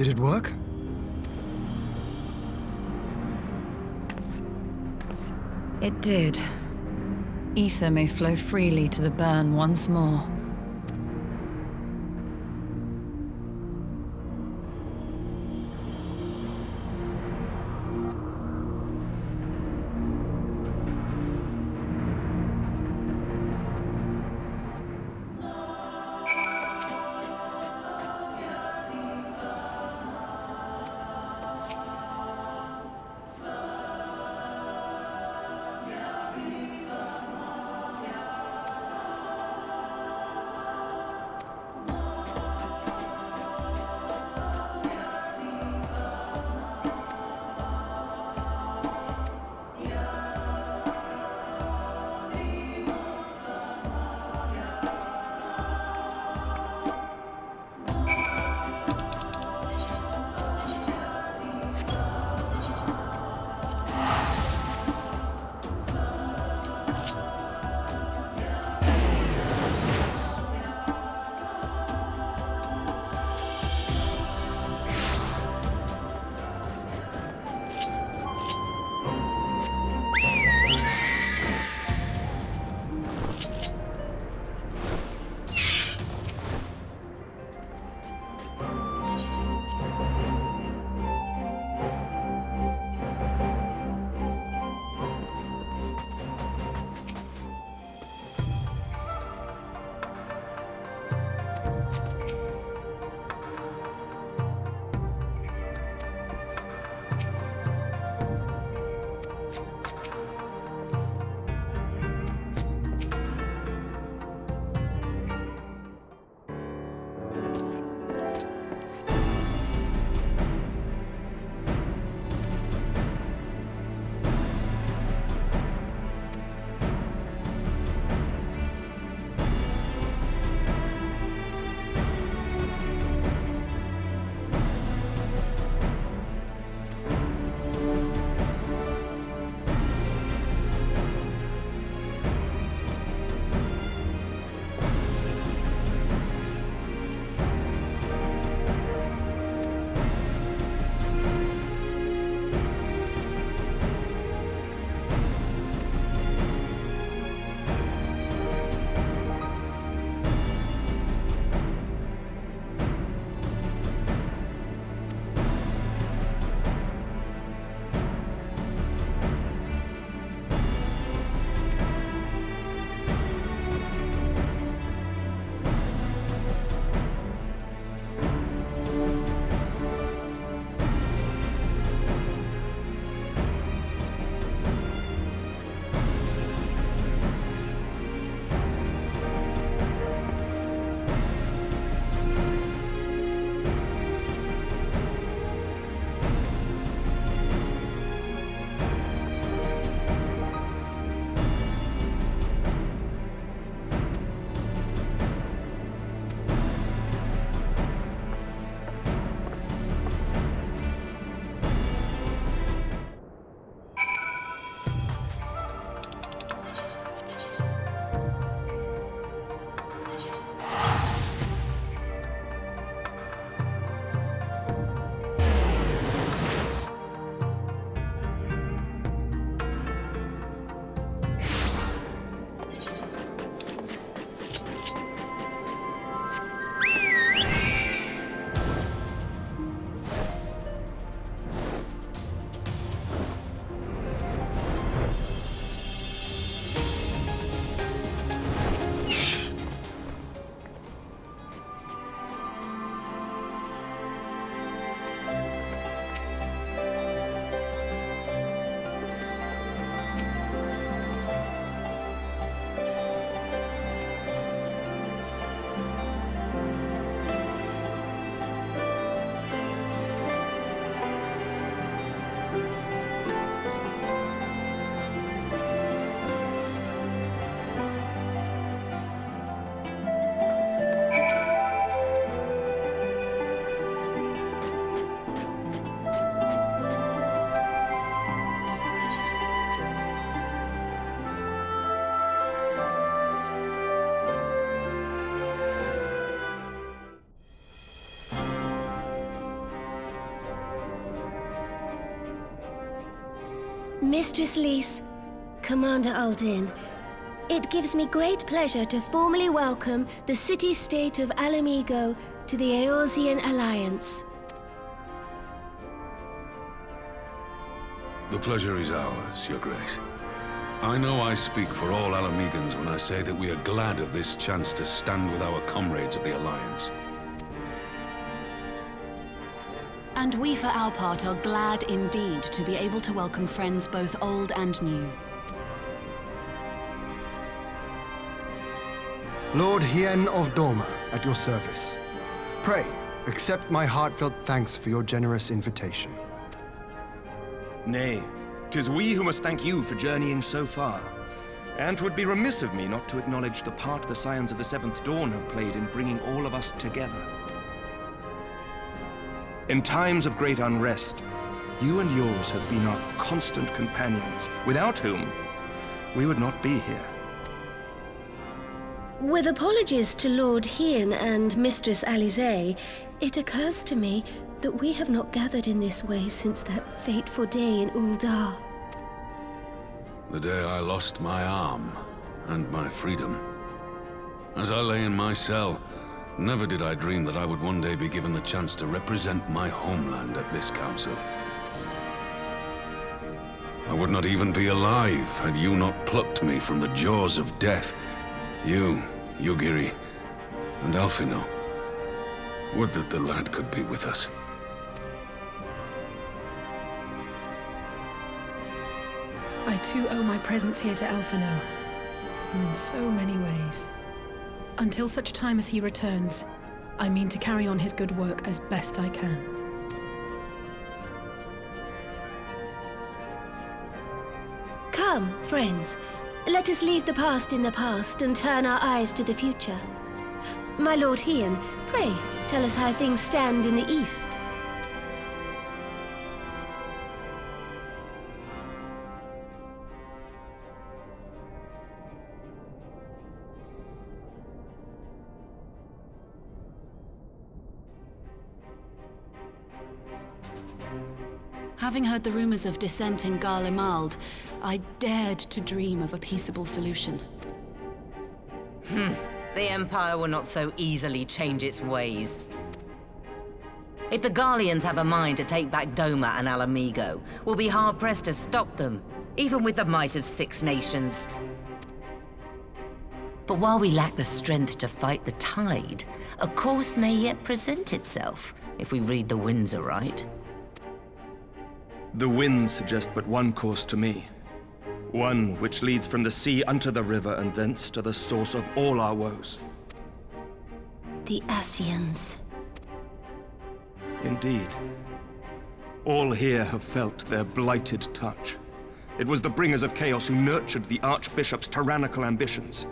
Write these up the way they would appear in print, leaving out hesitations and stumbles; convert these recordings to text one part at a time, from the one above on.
Did it work? It did. Ether may flow freely to the burn once more. Mistress Lys, Commander Aldin, it gives me great pleasure to formally welcome the city-state of Alamigo to the Eorzean Alliance. The pleasure is ours, Your Grace. I know I speak for all Alamegans when I say that we are glad of this chance to stand with our comrades of the Alliance. And we, for our part, are glad indeed to be able to welcome friends both old and new. Lord Hien of Doma, at your service. Pray, accept my heartfelt thanks for your generous invitation. Nay, 'tis we who must thank you for journeying so far. And 'twould be remiss of me not to acknowledge the part the Scions of the Seventh Dawn have played in bringing all of us together. In times of great unrest, you and yours have been our constant companions, without whom we would not be here. With apologies to Lord Hien and Mistress Alisaie, it occurs to me that we have not gathered in this way since that fateful day in Uldar. The day I lost my arm and my freedom. As I lay in my cell, never did I dream that I would one day be given the chance to represent my homeland at this council. I would not even be alive had you not plucked me from the jaws of death. You, Yugiri, and Alphino. Would that the lad could be with us. I too owe my presence here to Alphino, in so many ways. Until such time as he returns, I mean to carry on his good work as best I can. Come, friends. Let us leave the past in the past and turn our eyes to the future. My Lord Hien, pray, tell us how things stand in the East. Having heard the rumors of dissent in Garlemald, I dared to dream of a peaceable solution. The Empire will not so easily change its ways. If the Garleans have a mind to take back Doma and Alamigo, we'll be hard-pressed to stop them, even with the might of 6 nations. But while we lack the strength to fight the tide, a course may yet present itself, if we read the winds aright. The winds suggest but one course to me. One which leads from the sea unto the river and thence to the source of all our woes. The Ascians. Indeed. All here have felt their blighted touch. It was the bringers of chaos who nurtured the Archbishop's tyrannical ambitions.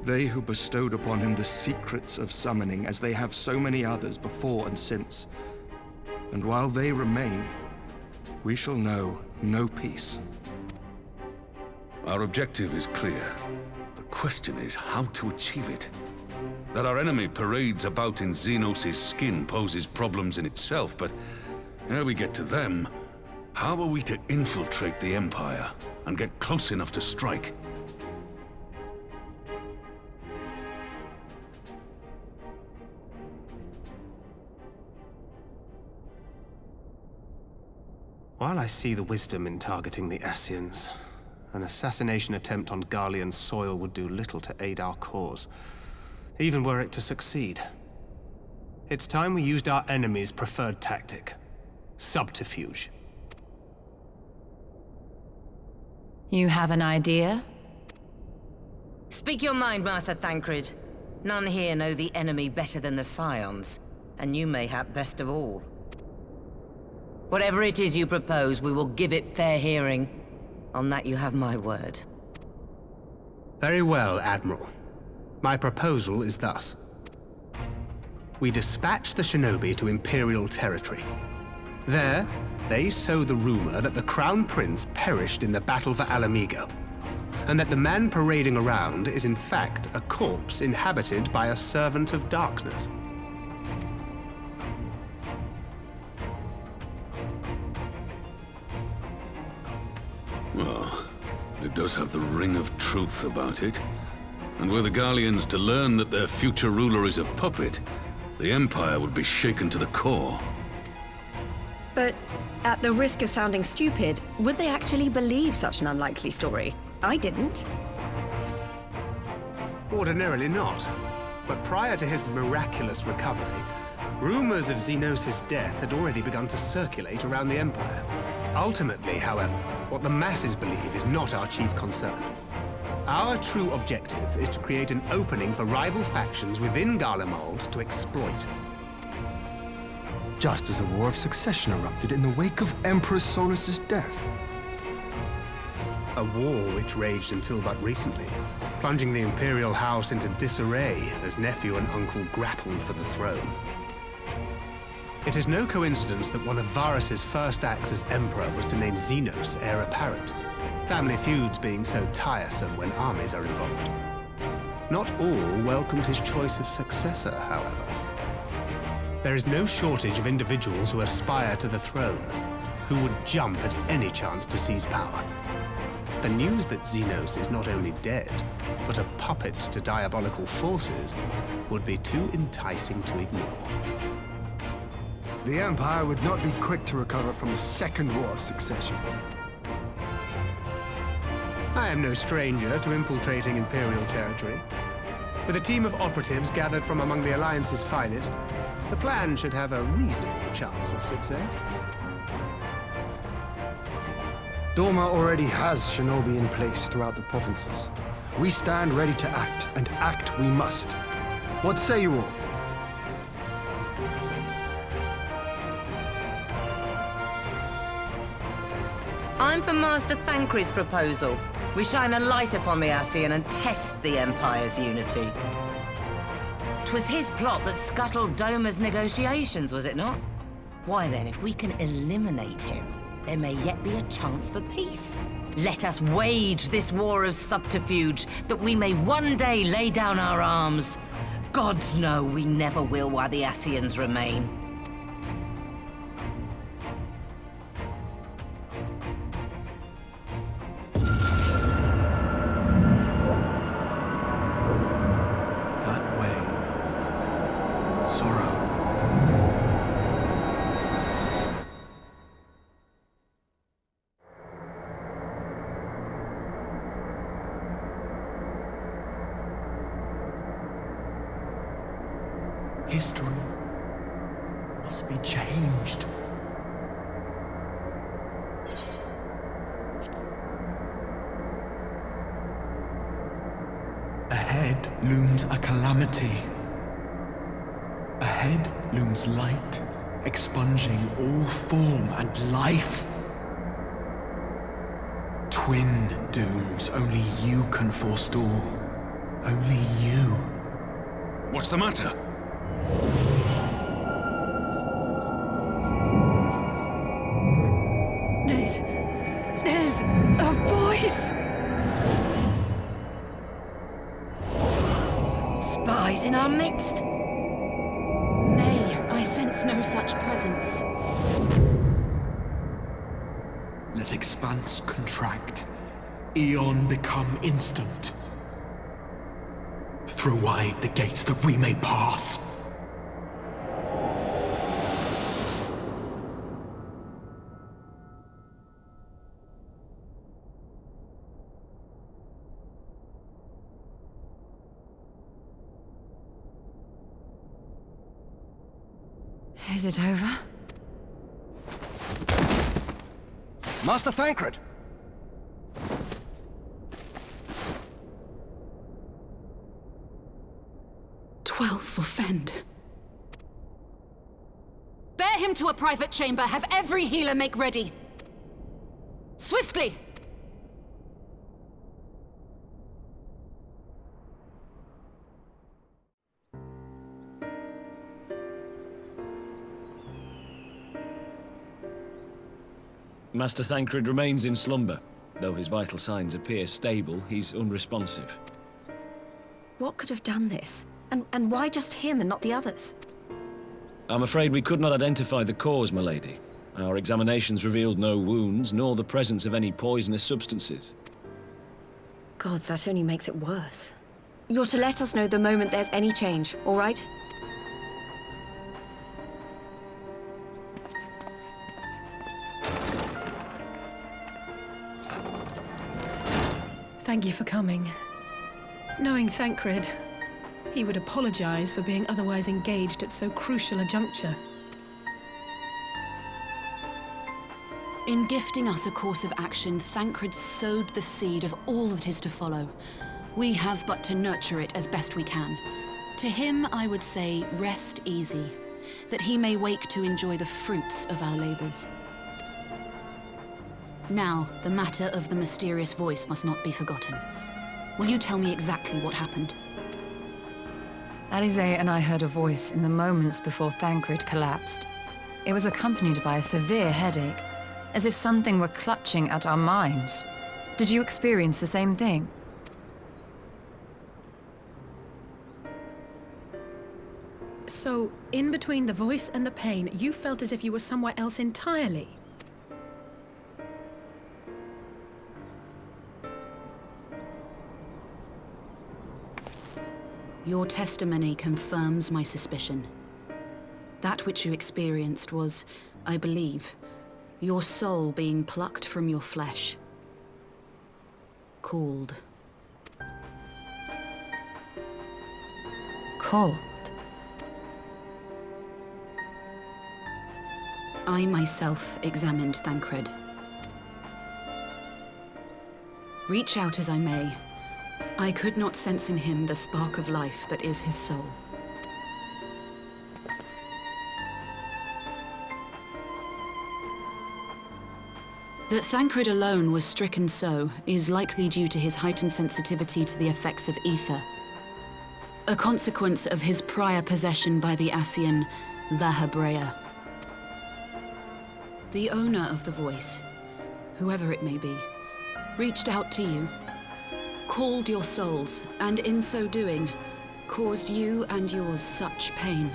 They who bestowed upon him the secrets of summoning, as they have so many others before and since. And while they remain, we shall know no peace. Our objective is clear. The question is how to achieve it. That our enemy parades about in Xenos' skin poses problems in itself, but ere we get to them, how are we to infiltrate the Empire and get close enough to strike? While I see the wisdom in targeting the Ascians, an assassination attempt on Garlean soil would do little to aid our cause, even were it to succeed. It's time we used our enemy's preferred tactic: subterfuge. You have an idea? Speak your mind, Master Thancred. None here know the enemy better than the Scions, and you mayhap best of all. Whatever it is you propose, we will give it fair hearing. On that you have my word. Very well, Admiral. My proposal is thus. We dispatch the shinobi to Imperial territory. There, they sow the rumor that the Crown Prince perished in the battle for Alamigo, and that the man parading around is in fact a corpse inhabited by a servant of darkness. Well, it does have the ring of truth about it. And were the Garleans to learn that their future ruler is a puppet, the Empire would be shaken to the core. But at the risk of sounding stupid, would they actually believe such an unlikely story? I didn't. Ordinarily not. But prior to his miraculous recovery, rumors of Xenos' death had already begun to circulate around the Empire. Ultimately, however, what the masses believe is not our chief concern. Our true objective is to create an opening for rival factions within Garlemald to exploit. Just as a war of succession erupted in the wake of Emperor Solus' death. A war which raged until but recently, plunging the Imperial House into disarray as nephew and uncle grappled for the throne. It is no coincidence that one of Varus's first acts as Emperor was to name Xenos heir apparent, family feuds being so tiresome when armies are involved. Not all welcomed his choice of successor, however. There is no shortage of individuals who aspire to the throne, who would jump at any chance to seize power. The news that Xenos is not only dead, but a puppet to diabolical forces would be too enticing to ignore. The Empire would not be quick to recover from a second war of succession. I am no stranger to infiltrating Imperial territory. With a team of operatives gathered from among the Alliance's finest, the plan should have a reasonable chance of success. Doma already has shinobi in place throughout the provinces. We stand ready to act, and act we must. What say you all? I'm for Master Thancred's proposal. We shine a light upon the Ascian and test the Empire's unity. 'Twas his plot that scuttled Doma's negotiations, was it not? Why then, if we can eliminate him, there may yet be a chance for peace. Let us wage this war of subterfuge, that we may one day lay down our arms. Gods know we never will while the Ascians remain. History must be changed. Ahead looms a calamity. Ahead looms light, expunging all form and life. Twin dooms only you can forestall. Only you. What's the matter? There's a voice! Spies in our midst? Nay, I sense no such presence. Let expanse contract. Eon become instant. Throw wide the gates that we may pass. Is it over? Master Thancred! 12 for Fend. Bear him to a private chamber. Have every healer make ready. Swiftly! Master Thancred remains in slumber. Though his vital signs appear stable, he's unresponsive. What could have done this? And why just him and not the others? I'm afraid we could not identify the cause, my lady. Our examinations revealed no wounds, nor the presence of any poisonous substances. Gods, that only makes it worse. You're to let us know the moment there's any change, all right? Thank you for coming. Knowing Thancred, he would apologize for being otherwise engaged at so crucial a juncture. In gifting us a course of action, Thancred sowed the seed of all that is to follow. We have but to nurture it as best we can. To him, I would say, rest easy, that he may wake to enjoy the fruits of our labors. Now, the matter of the mysterious voice must not be forgotten. Will you tell me exactly what happened? Alize and I heard a voice in the moments before Thancred collapsed. It was accompanied by a severe headache, as if something were clutching at our minds. Did you experience the same thing? So, in between the voice and the pain, you felt as if you were somewhere else entirely. Your testimony confirms my suspicion. That which you experienced was, I believe, your soul being plucked from your flesh. Called. Called? I myself examined Thancred. Reach out as I may, I could not sense in him the spark of life that is his soul. That Thancred alone was stricken so is likely due to his heightened sensitivity to the effects of ether, a consequence of his prior possession by the Ascian Lahabrea. The owner of the voice, whoever it may be, reached out to you, called your souls, and in so doing, caused you and yours such pain.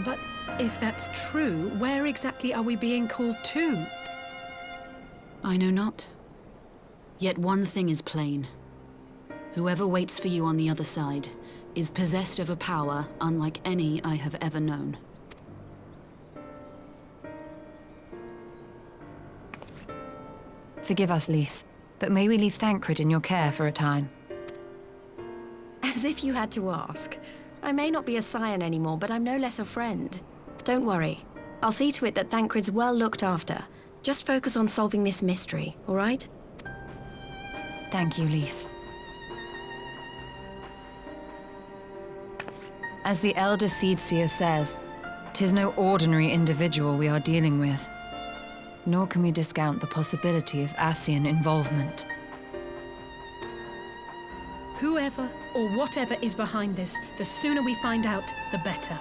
But if that's true, where exactly are we being called to? I know not. Yet one thing is plain. Whoever waits for you on the other side is possessed of a power unlike any I have ever known. Forgive us, Lys, but may we leave Thancred in your care for a time? As if you had to ask. I may not be a scion anymore, but I'm no less a friend. Don't worry. I'll see to it that Thancred's well looked after. Just focus on solving this mystery, all right? Thank you, Lys. As the Elder Seedseer says, 'tis no ordinary individual we are dealing with. Nor can we discount the possibility of Ascian involvement. Whoever or whatever is behind this, the sooner we find out, the better.